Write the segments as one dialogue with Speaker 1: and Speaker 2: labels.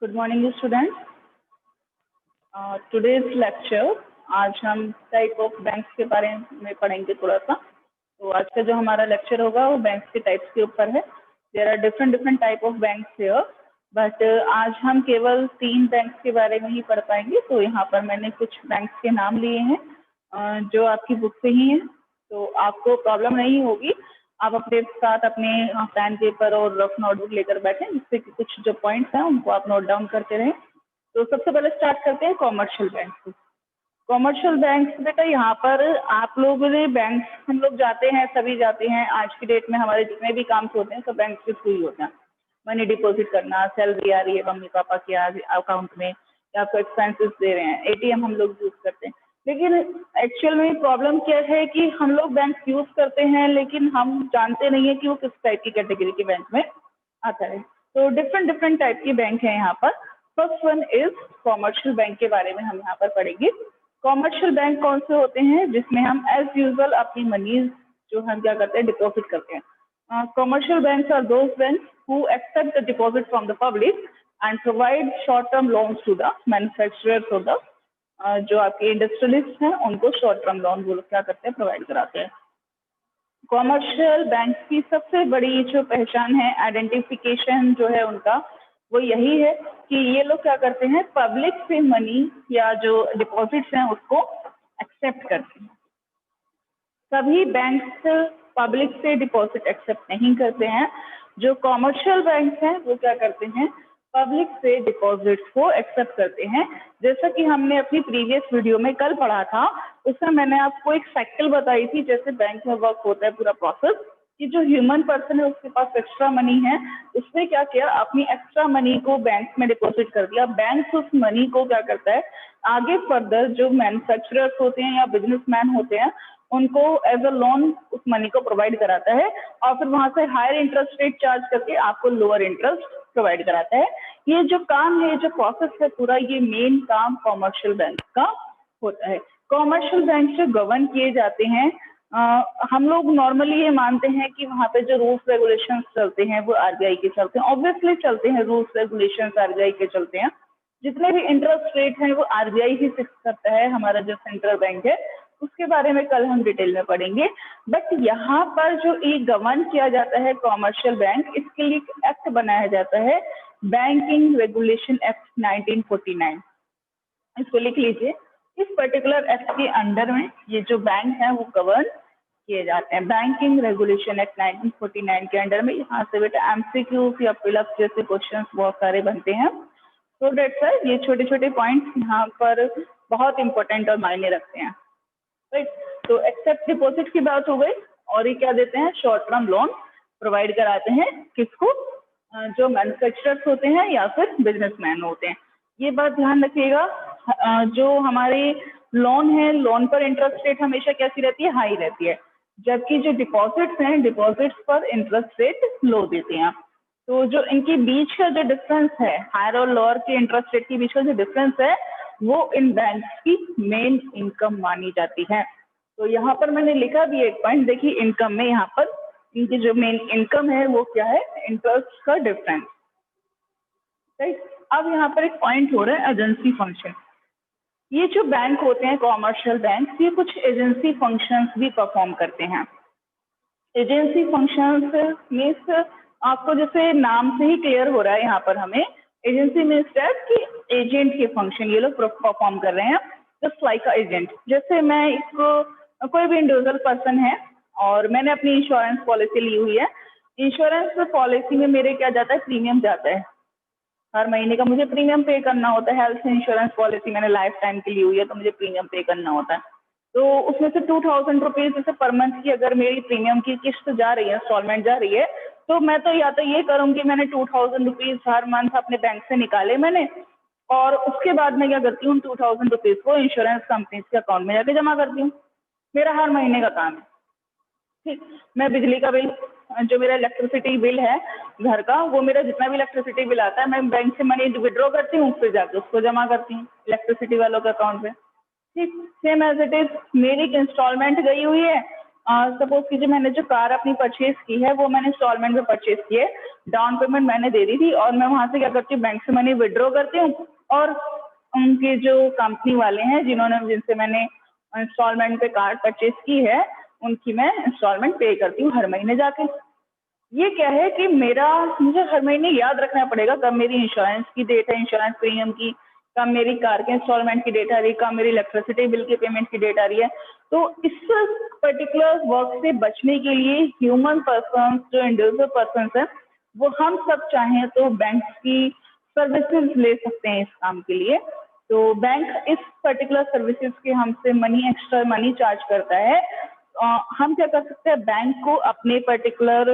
Speaker 1: Good morning students. Today's lecture आज हम type of banks के बारे में पढ़ेंगे थोड़ा सा। तो आज का जो हमारा लेक्चर होगा वो बैंक्स के टाइप्स के ऊपर है। There are different type of banks here, but आज हम केवल 3 बैंक्स के बारे में ही पढ़ पाएंगे। तो यहाँ पर मैंने कुछ बैंक्स के नाम लिए हैं जो आपकी बुक से ही हैं, तो आपको प्रॉब्लम नहीं होगी। आप अपने साथ अपने पेन पेपर और रफ नोटबुक लेकर बैठें, जिससे कि कुछ जो पॉइंट्स हैं उनको आप नोट डाउन करते रहें। तो सबसे पहले स्टार्ट करते हैं कॉमर्शियल बैंक से। कॉमर्शियल बैंक बेटा यहाँ पर आप लोगों ने बैंक हम लोग जाते हैं, सभी जाते हैं। आज की डेट में हमारे जितने भी काम होते हैं सब बैंक के थ्रू ही होते हैं। मनी डिपॉजिट करना, सैलरी आ रही है मम्मी पापा के अकाउंट में, या आपको एक्सपेंसेस दे रहे हैं, एटीएम हम लोग यूज करते हैं। लेकिन एक्चुअल में प्रॉब्लम क्या है कि हम लोग बैंक यूज करते हैं लेकिन हम जानते नहीं है कि वो किस टाइप की कैटेगरी के बैंक में आता है। तो डिफरेंट टाइप की बैंक है यहाँ पर। First one is commercial bank के बारे में हम यहाँ पर पढ़ेंगे। कॉमर्शियल बैंक कौन से होते हैं? जिसमें हम एज यूजुअल अपनी मनीज जो हम क्या करते हैं डिपॉजिट करते हैं। Commercial banks are those banks who accept the deposit from the public and provide short term loans to the manufacturers और द जो आपके इंडस्ट्रियलिस्ट हैं उनको शॉर्ट टर्म लोन वो लोग क्या करते हैं, प्रोवाइड कराते हैं। कॉमर्शियल बैंक की सबसे बड़ी जो पहचान है, आइडेंटिफिकेशन जो है उनका, वो यही है कि ये लोग क्या करते हैं, पब्लिक से मनी या जो डिपॉजिट्स हैं उसको एक्सेप्ट करते हैं। सभी बैंक पब्लिक से डिपॉजिट एक्सेप्ट नहीं करते हैं। जो कॉमर्शियल बैंक हैं वो क्या करते हैं, पब्लिक से डिपॉजिट्स को एक्सेप्ट करते हैं। जैसा कि हमने अपनी प्रीवियस वीडियो में कल पढ़ा था, उसमें मैंने आपको एक साइकिल बताई थी जैसे बैंक में वर्क होता है पूरा प्रोसेस, कि जो ह्यूमन पर्सन है उसके पास एक्स्ट्रा मनी है, उसने क्या किया, अपनी एक्स्ट्रा मनी को बैंक में डिपॉजिट कर दिया। बैंक उस मनी को क्या करता है, आगे फर्दर जो मैन्युफैक्चरर्स होते हैं या बिजनेसमैन होते हैं उनको एज अ लोन उस मनी को प्रोवाइड कराता है, और फिर वहां से हायर इंटरेस्ट रेट चार्ज करके आपको लोअर इंटरेस्ट प्रोवाइड कराता है। ये जो काम है, जो प्रोसेस है पूरा, ये मेन काम कॉमर्शियल बैंक का होता है। कॉमर्शियल बैंक जो गवर्न किए जाते हैं, हम लोग नॉर्मली ये मानते हैं कि वहाँ पे जो रूल्स रेगुलेशंस चलते हैं वो आरबीआई के चलते हैं। ऑब्वियसली चलते हैं, रूल्स रेगुलेशंस आरबीआई के चलते हैं। जितने भी इंटरेस्ट रेट हैं वो आरबीआई ही फिक्स करता है, हमारा जो सेंट्रल बैंक है। उसके बारे में कल हम डिटेल में पढ़ेंगे। बट यहाँ पर जो ये गवर्न किया जाता है कॉमर्शियल बैंक, इसके लिए एक्ट बनाया जाता है, बैंकिंग रेगुलेशन एक्ट 1949। इसको लिख लीजिए। इस पर्टिकुलर एक्ट के अंडर में ये जो बैंक है वो गवर्न किए जाते हैं। बैंकिंग रेगुलेशन एक्ट 1949 के अंडर में यहाँ से बेटा एमसीक्यू या फिलअप जैसे क्वेश्चंस बहुत सारे बनते हैं। तो डेट्स है, ये छोटे छोटे पॉइंट्स यहाँ पर बहुत इंपॉर्टेंट और मायने रखते हैं। राइट, तो एक्सेप्ट डिपॉजिट की बात हो गई, और ये क्या देते हैं, शॉर्ट टर्म लोन प्रोवाइड कराते हैं। किसको? जो मैन्युफैक्चरर्स होते हैं या फिर बिजनेसमैन होते हैं। ये बात ध्यान रखिएगा, जो हमारे लोन है, लोन पर इंटरेस्ट रेट हमेशा कैसी रहती है, हाई रहती है, जबकि जो डिपॉजिट्स हैं, डिपॉजिट्स पर इंटरेस्ट रेट लो देते हैं। तो जो इनके बीच का जो डिफरेंस है, हायर और लोअर के इंटरेस्ट रेट के बीच का जो डिफरेंस है, वो इन बैंक्स की मेन इनकम मानी जाती है। तो यहाँ पर मैंने लिखा भी एक पॉइंट, देखिए इनकम में यहाँ पर इनकी जो मेन इनकम है वो क्या है, इंटरेस्ट का डिफरेंस। राइट, अब यहाँ पर एक पॉइंट हो रहा है एजेंसी फंक्शन। ये जो बैंक होते हैं कॉमर्शियल बैंक, ये कुछ एजेंसी फंक्शंस भी परफॉर्म करते हैं। एजेंसी फंक्शंस मीन्स आपको जैसे नाम से ही क्लियर हो रहा है यहाँ पर हमें, एजेंसी मीन्स दैट कि एजेंट के फंक्शन ये लोग परफॉर्म कर रहे हैं, जस्ट लाइक अ एजेंट। जैसे मैं कोई भी इंडिविजुअल पर्सन है और मैंने अपनी इंश्योरेंस पॉलिसी ली हुई है। इंश्योरेंस पॉलिसी में मेरे क्या जाता है, प्रीमियम जाता है। हर महीने का मुझे प्रीमियम पे करना होता है। हेल्थ इंश्योरेंस पॉलिसी मैंने लाइफ टाइम की ली हुई है तो मुझे प्रीमियम पे करना होता है। तो उसमें से 2000 रुपीज जैसे पर मंथ की अगर मेरी प्रीमियम की किस्त जा रही है, इंस्टॉलमेंट जा रही है, तो मैं तो या तो ये करूँगी, मैंने 2000 रुपीज हर मंथ अपने बैंक से निकाले मैंने, और उसके बाद मैं क्या करती हूँ, 2000 रुपीज को इंश्योरेंस कंपनी के अकाउंट में जाके जमा करती हूँ। मेरा हर महीने का काम है। ठीक, मैं बिजली का बिल, जो मेरा इलेक्ट्रिसिटी बिल है घर का, वो मेरा जितना भी इलेक्ट्रिसिटी बिल आता है मैं बैंक से मनी विड्रॉ करती हूँ, फिर जाके उसको जमा करती हूँ इलेक्ट्रिसिटी वालों के अकाउंट पे। ठीक, सेम एज इट इज मेरी इंस्टॉलमेंट गई हुई है सपोज कीजिए मैंने जो कार अपनी परचेज की है वो मैंने इंस्टॉलमेंट में परचेज की है, डाउन पेमेंट मैंने दे दी थी और मैं वहां से क्या करती हूँ, बैंक से मनी विड्रॉ करती हूँ और उनके जो कंपनी वाले हैं जिनसे मैंने इंस्टॉलमेंट पे कार परचेज की है उनकी मैं इंस्टॉलमेंट पे करती हूँ हर महीने जाके। ये क्या है कि मुझे हर महीने याद रखना पड़ेगा कब मेरी इंश्योरेंस की डेट है, इंश्योरेंस प्रीमियम की, कब मेरी कार के इंस्टॉलमेंट की डेट आ रही है, कब मेरी इलेक्ट्रिसिटी बिल की पेमेंट की डेट आ रही है। तो इस पर्टिकुलर वर्क से बचने के लिए ह्यूमन पर्सन जो इंडिविजुअल पर्सन है वो हम सब चाहें तो बैंक की सर्विसेज ले सकते हैं इस काम के लिए। तो बैंक इस पर्टिकुलर सर्विसेज के हमसे एक्स्ट्रा मनी चार्ज करता है। हम क्या कर सकते हैं, बैंक को अपने पर्टिकुलर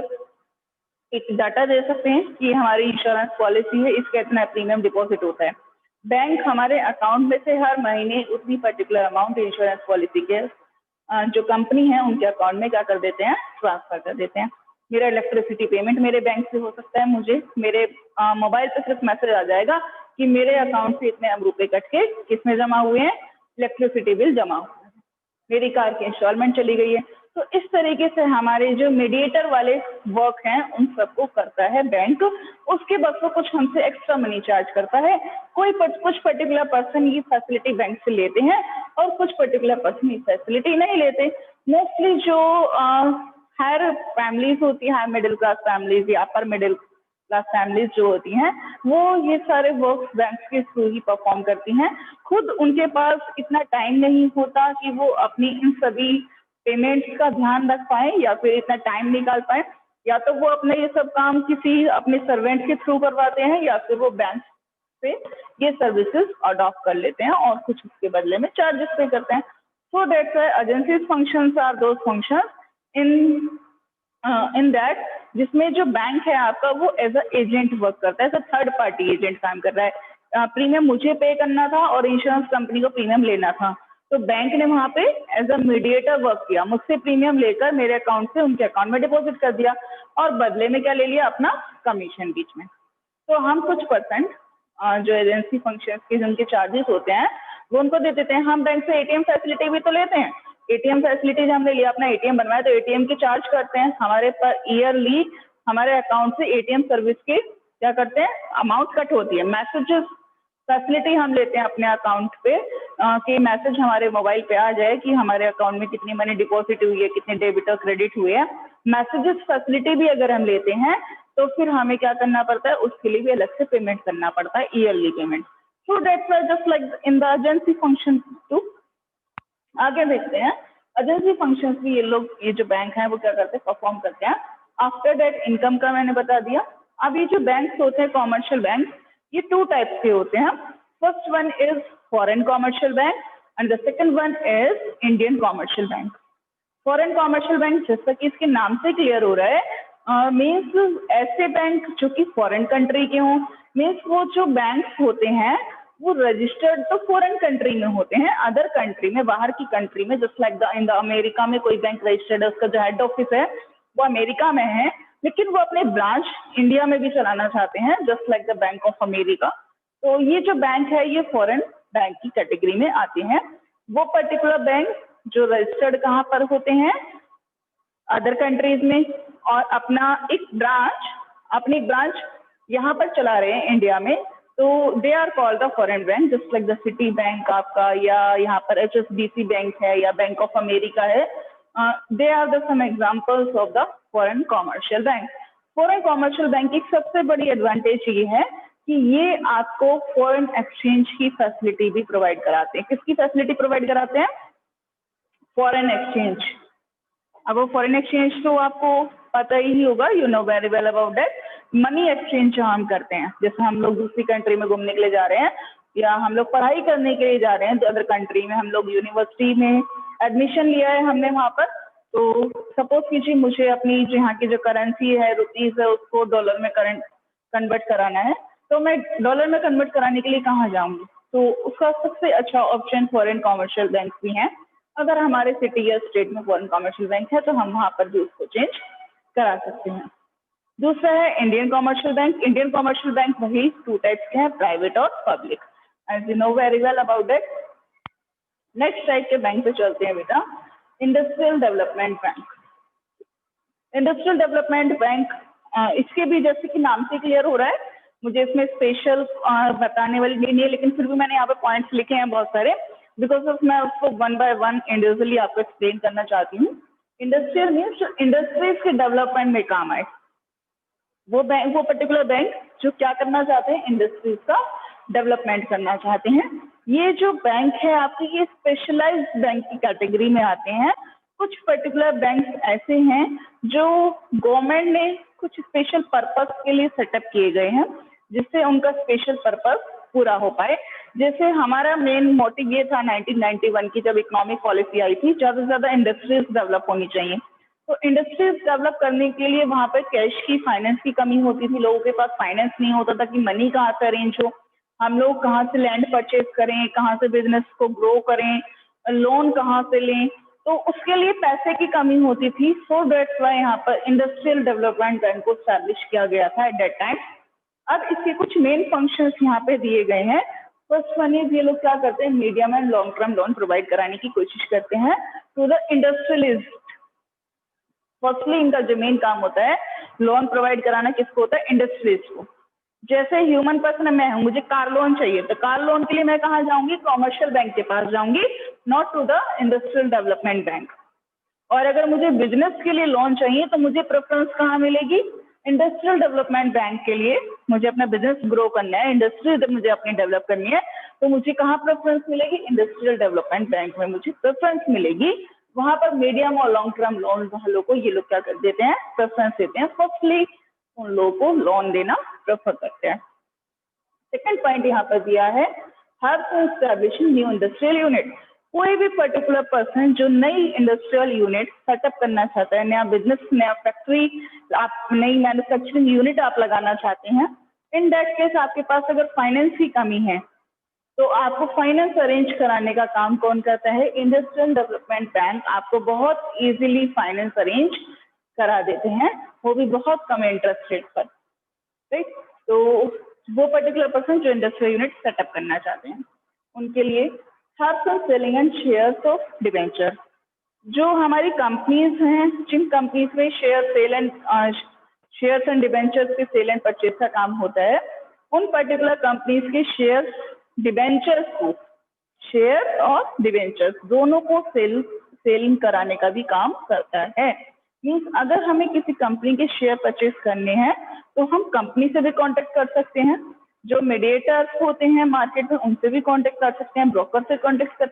Speaker 1: एक डाटा दे सकते हैं कि हमारी इंश्योरेंस पॉलिसी है, इसका इतना प्रीमियम डिपॉजिट होता है। बैंक हमारे अकाउंट में से हर महीने उतनी पर्टिकुलर अमाउंट इंश्योरेंस पॉलिसी के जो कंपनी है उनके अकाउंट में क्या कर देते हैं, ट्रांसफर कर देते हैं। मेरा इलेक्ट्रिसिटी पेमेंट मेरे बैंक से हो सकता है, मुझे मेरे मोबाइल पे सिर्फ मैसेज आ जाएगा कि मेरे अकाउंट से इतने रुपए कट के किसमें जमा हुए हैं, इलेक्ट्रिसिटी बिल जमा हुआ है, मेरी कार की इंस्टॉलमेंट चली गई है। तो इस तरीके से हमारे जो मीडिएटर वाले वर्क हैं उन सबको करता है बैंक। उसके बाद तो कुछ हमसे एक्स्ट्रा मनी चार्ज करता है। कुछ पर्टिकुलर पर्सन ये फैसिलिटी बैंक से लेते हैं और कुछ पर्टिकुलर पर्सन ये फैसिलिटी नहीं लेते। मोस्टली जो हायर फैमिलीज होती है, हायर मिडिल क्लास फैमिलीज या अपर मिडिल क्लास फैमिलीज जो होती हैं वो ये सारे वर्क बैंक के थ्रू ही परफॉर्म करती हैं। खुद उनके पास इतना टाइम नहीं होता कि वो अपनी इन सभी पेमेंट्स का ध्यान रख पाए या फिर इतना टाइम निकाल पाए, या तो वो अपने ये सब काम किसी अपने सर्वेंट के थ्रू करवाते हैं या फिर वो बैंक से ये सर्विसेज अडॉप्ट कर लेते हैं और कुछ उसके बदले में चार्जेस पे करते हैं। So that's why agencies functions are those functions in that जिसमें जो बैंक है आपका वो एज अ एजेंट वर्क करता है, as a third party agent काम कर रहा है। प्रीमियम मुझे पे करना था और इंश्योरेंस कंपनी को प्रीमियम लेना था, तो बैंक ने वहां पे एज अ मीडिएटर वर्क किया, मुझसे प्रीमियम लेकर मेरे अकाउंट से उनके अकाउंट में डिपॉजिट कर दिया और बदले में क्या ले लिया, अपना कमीशन बीच में। तो हम कुछ परसेंट जो एजेंसी फंक्शन के जिनके चार्जेस होते हैं वो उनको दे देते हैं। हम बैंक से एटीएम फैसिलिटी भी तो लेते हैं, एटीएम फैसिलिटीज हमने लिया, अपना एटीएम बनवाया तो एटीएम के चार्ज करते हैं। हमारे पर ईयरली हमारे अकाउंट से एटीएम सर्विस के क्या करते हैं, अमाउंट कट होती है। मैसेजेस फैसिलिटी हम लेते हैं अपने अकाउंट पे कि मैसेज हमारे मोबाइल पे आ जाए कि हमारे अकाउंट में कितनी मनी डिपॉजिट हुई है, कितने डेबिट और क्रेडिट हुए हैं। मैसेजेस फैसिलिटी भी अगर हम लेते हैं तो फिर हमें क्या करना पड़ता है, उसके लिए भी अलग से पेमेंट करना पड़ता है, yearly payment. So that's just like in the agency function too. आगे देखते हैं एजेंसी फंक्शंस भी ये जो बैंक है वो क्या करते हैं, परफॉर्म करते हैं। आफ्टर दैट इनकम का मैंने बता दिया। अब ये जो बैंक होते हैं कॉमर्शियल बैंक, ये 2 टाइप्स के होते हैं। First one is foreign commercial bank and the second one is Indian commercial bank. Foreign commercial bank जैसा कि इसके नाम से क्लियर हो रहा है, मीन्स ऐसे बैंक जो कि फॉरेन कंट्री के हों। मीन्स वो जो बैंक होते हैं वो रजिस्टर्ड तो फॉरेन कंट्री में होते हैं, अदर कंट्री में, बाहर की कंट्री में, just like in the America में कोई बैंक रजिस्टर्ड है, उसका जो हेड ऑफिस है वो अमेरिका में है, लेकिन वो अपने ब्रांच इंडिया में भी चलाना चाहते हैं, just like the bank of America. तो ये जो बैंक है ये फॉरेन बैंक की कैटेगरी में आते हैं। वो पर्टिकुलर बैंक जो रजिस्टर्ड कहाँ पर होते हैं, अदर कंट्रीज में, और अपनी एक ब्रांच यहाँ पर चला रहे हैं इंडिया में, तो they are called the foreign bank, just like the Citi bank आपका, या यहाँ पर HSBC बैंक है या बैंक ऑफ अमेरिका है। They are the some examples of the foreign commercial bank. Foreign commercial bank की सबसे बड़ी एडवांटेज ये है कि ये आपको फॉरेन एक्सचेंज की फैसिलिटी भी प्रोवाइड कराते हैं। किसकी फैसिलिटी प्रोवाइड कराते हैं? Foreign exchange. अब वो फॉरेन एक्सचेंज तो आपको पता ही होगा, you know very well about that. Money exchange जो हम करते हैं, जैसे हम लोग दूसरी कंट्री में घूमने के लिए जा रहे हैं या हम लोग पढ़ाई करने के लिए जा रहे हैं तो अदर कंट्री में, हम लोग यूनिवर्सिटी में एडमिशन लिया है हमने वहाँ पर, तो सपोज कीजिए मुझे अपनी जो यहाँ की जो करेंसी है रुपीज है उसको डॉलर में कन्वर्ट कराना है, तो मैं डॉलर में कन्वर्ट कराने के लिए कहाँ जाऊँगी? तो उसका सबसे अच्छा ऑप्शन फॉरेन कॉमर्शियल बैंक भी हैं। अगर हमारे सिटी या स्टेट में फॉरेन कॉमर्शियल बैंक है तो हम वहाँ पर भी उसको चेंज करा सकते हैं। दूसरा है Indian commercial bank. Indian commercial bank वही 2 टाइप्स के हैं, प्राइवेट और public, as you know very well about that. Next type के बैंक पे चलते हैं बेटा। Industrial development bank. Industrial development bank इसके भी जैसे कि नाम से क्लियर हो रहा है, मुझे इसमें स्पेशल बताने वाली नहीं है, लेकिन फिर भी मैंने यहाँ पे पॉइंट्स लिखे हैं बहुत सारे, बिकॉज ऑफ मैं उसको वन बाय वन इंडिविजुअली आपको एक्सप्लेन करना चाहती हूँ। इंडस्ट्रियल मीन्स इंडस्ट्रीज के डेवलपमेंट में काम आए वो बैंक, वो पर्टिकुलर बैंक जो क्या करना चाहते हैं, इंडस्ट्रीज का डेवलपमेंट करना चाहते हैं। ये जो बैंक है आपके, ये स्पेशलाइज्ड बैंक की कैटेगरी में आते हैं। कुछ पर्टिकुलर बैंक ऐसे हैं जो गवर्नमेंट ने कुछ स्पेशल पर्पस के लिए सेटअप किए गए हैं, जिससे उनका स्पेशल पर्पस पूरा हो पाए। जैसे हमारा मेन मोटिव ये था 1991 की जब इकोनॉमिक पॉलिसी आई थी, ज़्यादा से ज़्यादा इंडस्ट्रीज डेवलप होनी चाहिए। तो इंडस्ट्रीज डेवलप करने के लिए वहाँ पर कैश की, फाइनेंस की कमी होती थी, लोगों के पास फाइनेंस नहीं होता था कि मनी कहाँ से अरेंज हो, हम लोग कहाँ से लैंड परचेज करें, कहाँ से बिजनेस को ग्रो करें, लोन कहाँ से लें, तो उसके लिए पैसे की कमी होती थी। सो दैट्स व्हाई यहाँ पर इंडस्ट्रियल डेवलपमेंट बैंक को स्टैब्लिश किया गया था एट दैट टाइम। अब इसके कुछ मेन फंक्शंस यहाँ पे दिए गए हैं। फर्स्ट वन इज, ये लोग क्या करते हैं, medium and long term loan provide कराने की कोशिश करते हैं टू द इंडस्ट्रियलिस्ट। फर्स्टली इनका जो मेन काम होता है लोन प्रोवाइड कराना, किसको होता है, इंडस्ट्रीज को। जैसे ह्यूमन पर्सन मैं हूँ, मुझे कार लोन चाहिए, तो कार लोन के लिए मैं कहाँ जाऊंगी, कॉमर्शियल बैंक के पास जाऊंगी, not to the industrial development bank. और अगर मुझे बिजनेस के लिए लोन चाहिए तो मुझे प्रेफरेंस कहाँ मिलेगी, इंडस्ट्रियल डेवलपमेंट बैंक के लिए। मुझे अपना बिजनेस ग्रो करना है, इंडस्ट्री जब मुझे अपनी डेवलप करनी है, तो मुझे कहाँ प्रेफरेंस मिलेगी, इंडस्ट्रियल डेवलपमेंट बैंक में मुझे प्रेफरेंस मिलेगी। वहां पर मीडियम और लॉन्ग टर्म लोन वालों को ये लोग क्या कर देते हैं, प्रेफरेंस देते हैं। फर्स्टली उन लोगों को लोन देना प्रेफर करते हैं। सेकंड पॉइंट यहाँ पर दिया है, हर एस्टैब्लिशिंग न्यू इंडस्ट्रियल यूनिट। कोई भी पर्टिकुलर पर्सन जो नई इंडस्ट्रियल यूनिट सेटअप करना चाहता है, नया बिजनेस, नया फैक्ट्री, आप नई मैन्युफैक्चरिंग यूनिट आप लगाना चाहते हैं, इन दैट केस आपके पास अगर फाइनेंस की कमी है तो आपको फाइनेंस अरेंज कराने का काम कौन करता है, इंडस्ट्रियल डेवलपमेंट बैंक आपको बहुत इजीली फाइनेंस अरेंज करा देते हैं, वो भी बहुत कम इंटरेस्ट रेट पर। राइट, तो वो पर्टिकुलर पर्सन जो इंडस्ट्रियल यूनिट सेटअप करना चाहते हैं उनके लिए selling and shares of debenture. जो हमारी कंपनीज हैं, जिन कंपनीज में शेयर्स एंड डिबेंचर्स के सेल एंड परचेज का काम होता है, उन पर्टिकुलर कंपनीज के शेयर्स, डिबेंचर्स को, शेयर और डिबेंचर्स दोनों को सेलिंग कराने का भी काम करता है। मीन्स अगर हमें किसी कंपनी के शेयर परचेज करने हैं तो हम कंपनी से भी कांटेक्ट कर सकते हैं, जो मीडिएटर्स होते हैं मार्केट में उनसे भी कांटेक्ट कर सकते हैं, ब्रोकर से कांटेक्ट कर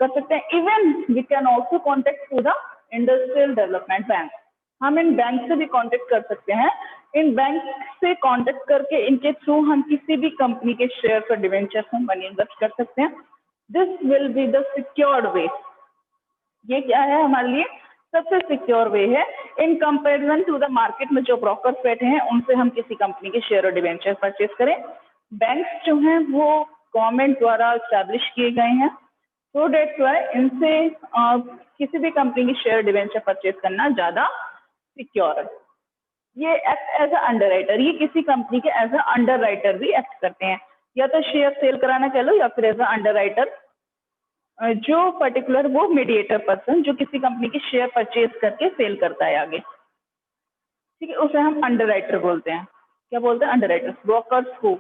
Speaker 1: सकते हैं। Even we can also contact to the industrial development bank. हम इन बैंक से भी कांटेक्ट कर सकते हैं। इन बैंक से कांटेक्ट करके इनके थ्रू हम किसी भी कंपनी के शेयर और डिवेंचर्स में मनी इन्वेस्ट कर सकते हैं। This will be the secured way. ये क्या है, हमारे लिए सबसे सिक्योर वे है in comparison to the market में जो ब्रोकर्स बैठे हैं उनसे हम किसी कंपनी के शेयर और डिवेंचर परचेज करें। बैंक्स जो हैं वो गवर्नमेंट द्वारा एस्टैब्लिश किए गए हैं, सो डेट्स वाई इनसे किसी भी कंपनी की शेयर डिवेंचर परचेज करना ज़्यादा सिक्योर है। ये एक्ट एज अ अंडरराइटर, ये किसी कंपनी के एज अ अंडरराइटर भी एक्ट करते हैं, या तो शेयर सेल कराना कह लो या फिर एज अ अंडरराइटर। जो पर्टिकुलर वो मीडिएटर पर्सन जो किसी कंपनी के शेयर परचेज करके सेल करता है आगे, ठीक है, उसे हम अंडरराइटर बोलते हैं। क्या बोलते हैं, अंडरराइटर। ब्रोकर्स को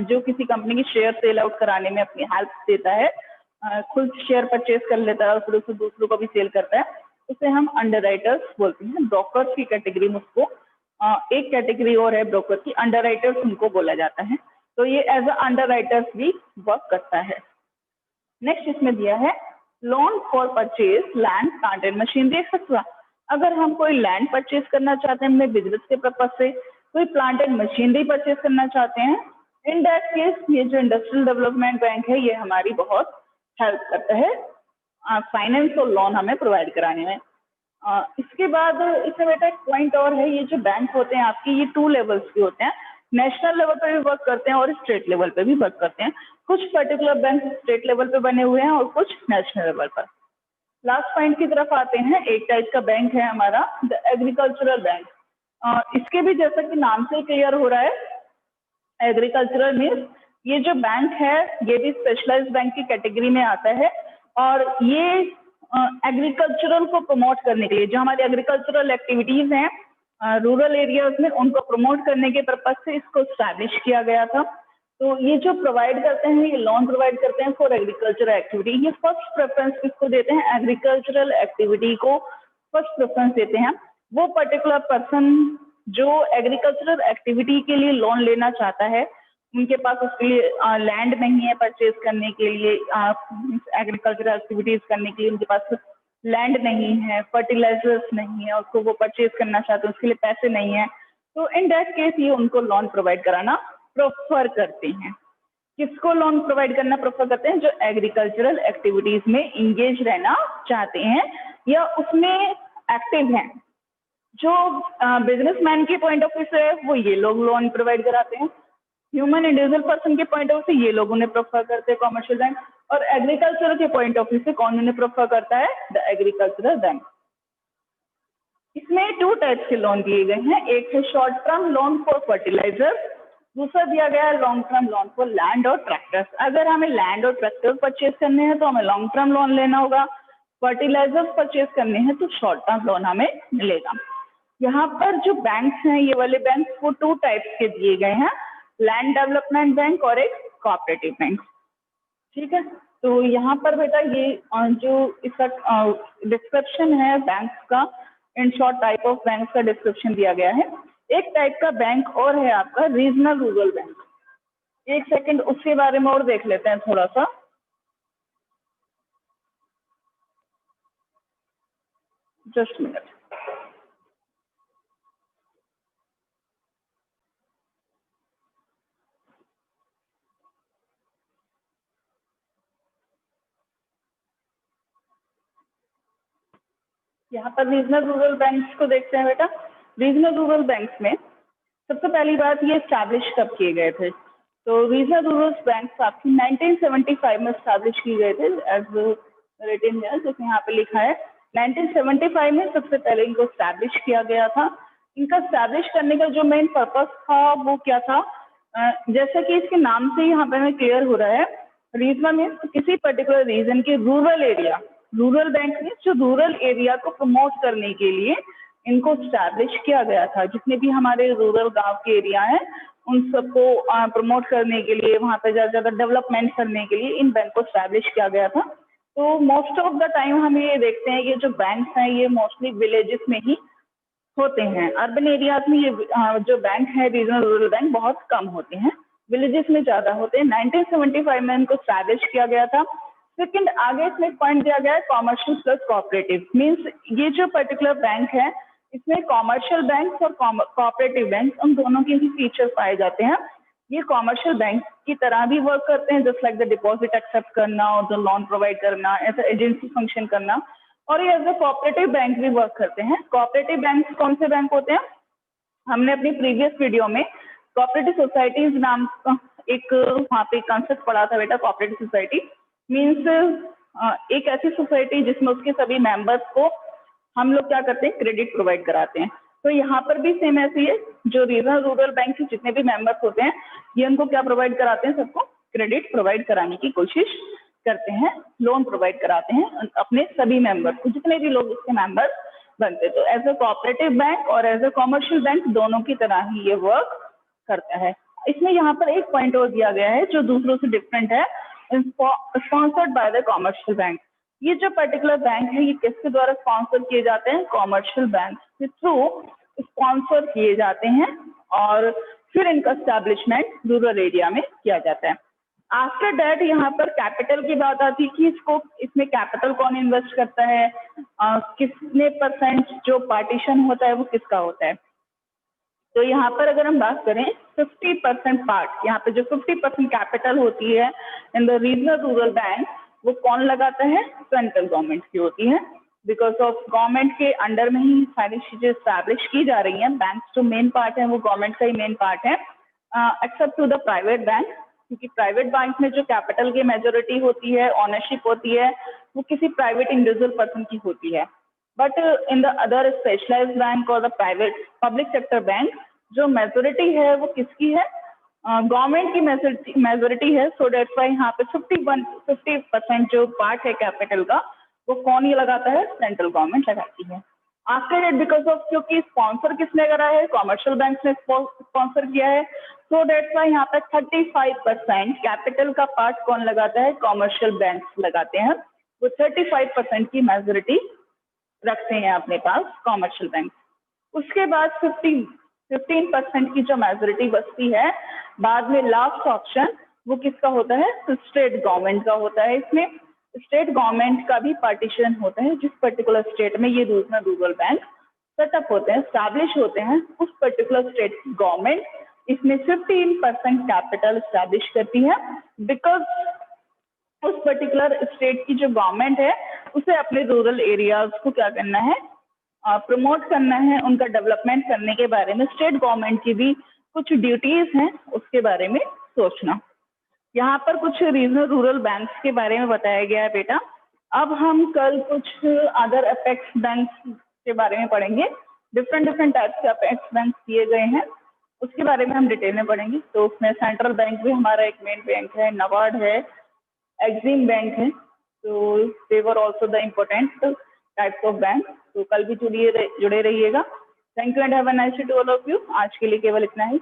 Speaker 1: जो किसी कंपनी की शेयर सेल आउट कराने में अपनी हेल्प देता है, खुद शेयर परचेज कर लेता है और फिर उसे दूसरों को भी सेल करता है, उसे हम अंडरराइटर्स बोलते हैं। ब्रोकर्स की कैटेगरी में उसको एक कैटेगरी और है ब्रोकर की, अंडरराइटर्स उनको बोला जाता है। तो ये एज अ अंडरराइटर्स भी वर्क करता है। नेक्स्ट इसमें दिया है loan for purchase land, plant and machinery etcetera. अगर हम कोई लैंड परचेज करना चाहते हैं अपने बिजनेस के पर्पज से, कोई प्लांट एंड मशीनरी परचेज करना चाहते हैं, इन दैट केस ये जो इंडस्ट्रियल डेवलपमेंट बैंक है ये हमारी बहुत हेल्प करता है फाइनेंस और लोन हमें प्रोवाइड कराने में। इसके बाद इसमें बेटा एक पॉइंट और है, ये जो बैंक होते हैं आपके, ये 2 लेवल्स के होते हैं। नेशनल लेवल पे भी वर्क करते हैं और स्टेट लेवल पे भी वर्क करते हैं। कुछ पर्टिकुलर बैंक स्टेट लेवल पे बने हुए हैं और कुछ नेशनल लेवल पर। लास्ट पॉइंट की तरफ आते हैं, एक टाइप का बैंक है हमारा द एग्रीकल्चरल बैंक। इसके भी जैसा कि नाम से क्लियर हो रहा है, एग्रीकल्चरल मीन्स ये जो बैंक है ये भी स्पेशलाइज्ड बैंक की कैटेगरी में आता है और ये एग्रीकल्चरल को प्रमोट करने के लिए, जो हमारी एग्रीकल्चरल एक्टिविटीज हैं रूरल एरियाज में, उनको प्रमोट करने के पर्पज से इसको स्टैब्लिश किया गया था। तो ये जो प्रोवाइड करते हैं, ये लोन प्रोवाइड करते हैं फॉर एग्रीकल्चरल एक्टिविटी। ये फर्स्ट प्रेफरेंस किसको देते हैं? एग्रीकल्चरल एक्टिविटी को फर्स्ट प्रेफरेंस देते हैं। वो पर्टिकुलर पर्सन जो एग्रीकल्चरल एक्टिविटी के लिए लोन लेना चाहता है, उनके पास उसके लिए लैंड नहीं है परचेज करने के लिए, एग्रीकल्चरल एक्टिविटीज करने के लिए उनके पास लैंड नहीं है, फर्टिलाइजर्स नहीं है, उसको वो परचेज करना चाहते हैं, उसके लिए पैसे नहीं है, तो इन दैट केस ये उनको लोन प्रोवाइड कराना प्रेफर करते हैं। किसको लोन प्रोवाइड करना प्रेफर करते हैं? जो एग्रीकल्चरल एक्टिविटीज में इंगेज रहना चाहते हैं या उसमें एक्टिव हैं। जो बिजनेसमैन के पॉइंट ऑफ व्यू से वो ये लोग लोन प्रोवाइड कराते हैं, ह्यूमन इंडिविजुअल पर्सन के पॉइंट ऑफ व्यू से ये लोग उन्हें प्रेफर करते हैं कॉमर्शियल बैंक, और एग्रीकल्चर के पॉइंट ऑफ व्यू से कौन उन्हें प्रेफर करता है? The agricultural bank. इसमें 2 टाइप्स के लोन दिए गए हैं, एक है short term loan for fertiliser, दूसरा दिया गया है long term loan for land और ट्रैक्टर्स। अगर हमें लैंड और ट्रैक्टर परचेज करने हैं तो हमें लॉन्ग टर्म लोन लेना होगा, फर्टिलाइजर्स परचेज करने हैं तो शॉर्ट टर्म लोन हमें मिलेगा। यहाँ पर जो बैंक्स हैं, ये वाले बैंक वो 2 टाइप्स के दिए गए हैं, लैंड डेवलपमेंट बैंक और एक कोऑपरेटिव बैंक। ठीक है, तो यहाँ पर बेटा ये जो इसका डिस्क्रिप्शन है बैंक्स का, in short type of banks का डिस्क्रिप्शन दिया गया है। एक टाइप का बैंक और है आपका रीजनल रूरल बैंक। एक सेकंड उसके बारे में और देख लेते हैं थोड़ा सा। Just minute. यहाँ पर रीजनल रूरल बैंक्स को देखते हैं बेटा। रीजनल रूरल बैंक्स में सबसे पहली बात, ये स्टैब्लिश कब किए गए थे? तो रीजनल रूरल बैंक्स आपकी 1975 में स्टैब्लिश किए गए थे, एज रिटन है जैसे यहाँ पे लिखा है। 1975 में सबसे पहले इनको स्टैब्लिश किया गया था। इनका स्टैब्लिश करने का जो मेन पर्पस था वो क्या था? जैसे कि इसके नाम से यहाँ पे हमें क्लियर हो रहा है, रीजनल मीन्स किसी पर्टिकुलर रीजन के rural area, rural bank means जो रूरल एरिया को प्रमोट करने के लिए इनको स्टैब्लिश किया गया था। जितने भी हमारे रूरल गांव के एरिया हैं उन सबको प्रमोट करने के लिए, वहाँ पे ज़्यादा डेवलपमेंट करने के लिए इन बैंक को स्टैब्लिश किया गया था। तो मोस्ट ऑफ द टाइम हम ये देखते हैं, ये जो बैंक्स हैं ये मोस्टली विलेजेस में ही होते हैं। अर्बन एरियाज में ये जो बैंक है रीजनल रूरल बैंक बहुत कम होते हैं, विलेजेस में ज़्यादा होते हैं। 1975 में इनको स्टैब्लिश किया गया था। सेकंड, आगे इसमें पॉइंट दिया गया है कॉमर्शियल प्लस कोऑपरेटिव। मीन्स ये जो पर्टिकुलर बैंक है इसमें कॉमर्शियल बैंक और कोऑपरेटिव बैंक उन दोनों के ही फीचर पाए जाते हैं। ये कॉमर्शियल बैंक की तरह भी वर्क करते हैं, just like the deposit accept करना और द लोन प्रोवाइड करना, ऐसा एजेंसी फंक्शन करना। और ये एज ए कोऑपरेटिव बैंक भी वर्क करते हैं। कोऑपरेटिव बैंक कौन से बैंक होते हैं? हमने अपनी प्रीवियस वीडियो में कोऑपरेटिव सोसाइटीज नाम का एक वहाँ पे कंसेप्ट पढ़ा था बेटा। कोऑपरेटिव सोसाइटी मीन्स एक ऐसी सोसाइटी जिसमें उसके सभी मेंबर्स को हम लोग क्या करते हैं? क्रेडिट प्रोवाइड कराते हैं। तो यहाँ पर भी सेम ऐसी है, जो रीजनल रूरल बैंक के जितने भी मेंबर्स होते हैं ये उनको क्या प्रोवाइड कराते हैं? सबको क्रेडिट प्रोवाइड कराने की कोशिश करते हैं, लोन प्रोवाइड कराते हैं अपने सभी मेंबर्स को, जितने भी लोग इसके मेंबर्स बनते हैं। तो एज ए कोऑपरेटिव बैंक और एज ए कॉमर्शियल बैंक दोनों की तरह ही ये वर्क करता है। इसमें यहाँ पर एक पॉइंट और दिया गया है जो दूसरों से डिफरेंट है, sponsored by the commercial bank. ये जो पर्टिकुलर बैंक है ये किसके द्वारा स्पॉन्सर किए जाते हैं? कॉमर्शियल बैंक के थ्रू स्पॉन्सर किए जाते हैं और फिर इनका स्टैब्लिशमेंट रूरल एरिया में किया जाता है। आफ्टर दैट यहाँ पर कैपिटल की बात आती है कि इसमें कैपिटल कौन इन्वेस्ट करता है, कितने % जो पार्टीशन होता है वो किसका होता है। तो यहाँ पर अगर हम बात करें 50% पार्ट, यहाँ पे जो 50% कैपिटल होती है in the regional rural bank वो कौन लगाता है? सेंट्रल गवर्नमेंट की होती है। बिकॉज ऑफ गवर्नमेंट के अंडर में ही सारी चीजें स्टैब्लिश की जा रही हैं। बैंक जो मेन पार्ट है वो गवर्नमेंट का ही मेन पार्ट है, except to the private bank, क्योंकि प्राइवेट बैंक में जो कैपिटल की मेजोरिटी होती है, ऑनरशिप होती है, वो किसी प्राइवेट इंडिविजुअल पर्सन की होती है। But in the other specialised bank और the private public sector bank जो मेजोरिटी है वो किसकी है? गवर्नमेंट की मेजोरिटी है। सो डेट्स वाई यहाँ पे 50% जो पार्ट है कैपिटल का वो कौन ये लगाता है? सेंट्रल गवर्नमेंट लगाती है। आफ्टर इट बिकॉज ऑफ, क्योंकि स्पॉन्सर किसने करा है? कॉमर्शियल बैंक ने स्पॉन्सर किया है, सो डेट्स वाई यहाँ पे 35% कैपिटल का पार्ट कौन लगाता है? कॉमर्शियल बैंक लगाते हैं। वो 35% की मेजोरिटी रखते हैं अपने पास कॉमर्शियल बैंक। उसके बाद 15% की जो मेजोरिटी बचती है, बाद में लास्ट ऑप्शन वो किसका होता है? स्टेट गवर्नमेंट का होता है। इसमें स्टेट गवर्नमेंट का भी पार्टीशन होता है, जिस पर्टिकुलर स्टेट में ये रूरल बैंक सेटअप होते हैं, स्टैब्लिश होते हैं, उस पर्टिकुलर स्टेट की गवर्नमेंट इसमें 15% कैपिटल स्टैब्लिश करती है, बिकॉज उस पर्टिकुलर स्टेट की जो गवर्नमेंट है उसे अपने रूरल एरियाज को क्या करना है? प्रमोट करना है, उनका डेवलपमेंट करने के बारे में स्टेट गवर्नमेंट की भी कुछ ड्यूटीज हैं, उसके बारे में सोचना। यहाँ पर कुछ रीजनल रूरल बैंक्स के बारे में बताया गया है बेटा। अब हम कल कुछ अदर अपेक्स बैंक्स के बारे में पढ़ेंगे। डिफरेंट टाइप्स के अपेक्स बैंक दिए गए हैं, उसके बारे में हम डिटेल में पढ़ेंगे। तो उसमें सेंट्रल बैंक भी हमारा एक मेन बैंक है, नबार्ड है, एक्सिम बैंक है, तो they were also the important types of bank. तो कल भी जुड़े रहिएगा। Thank you and have a nice day to all of you. आज के लिए केवल इतना ही।